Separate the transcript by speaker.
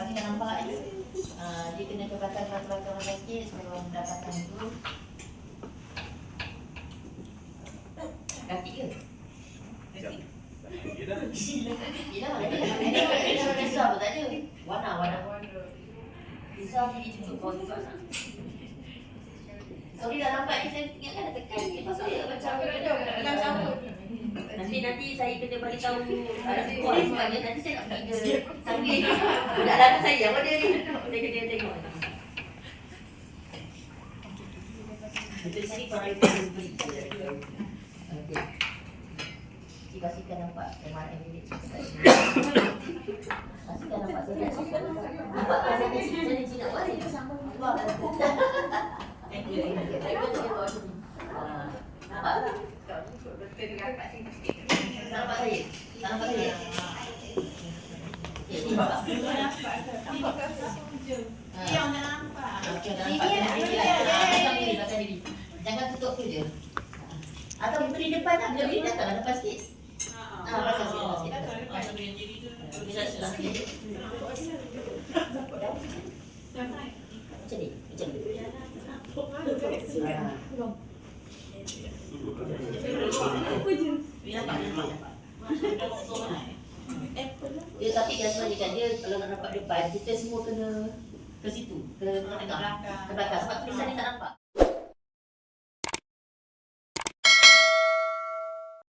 Speaker 1: pastikan nampak je. Dia kena ke belakang sikit supaya orang mendapatkan itu. Kaki ke? Yelah, ada pizza pun tak ada. Warna. Pizza ni cukup kau juga. Sorry dah lambat ni, saya ingatkan dah tekan ni. Pasal dia macam nanti saya kena bagi tahu sebabnya nanti saya nak pergi ke sambil budak lama saya apa dia ni. Saya kena tengok. Betul sini korang boleh beli. Okey. Pastikan nampak MRI ni pastikan nampak saya nampak saya ni cina buat ni sama buat nampak saya jangan tutup tu je atau beri depan lah beri datang depan sikit dia tapi kan sebenarnya dia kalau nak nampak depan kita semua kena ke situ ke tengah ke belakang sebab tulisan ni tak nampak.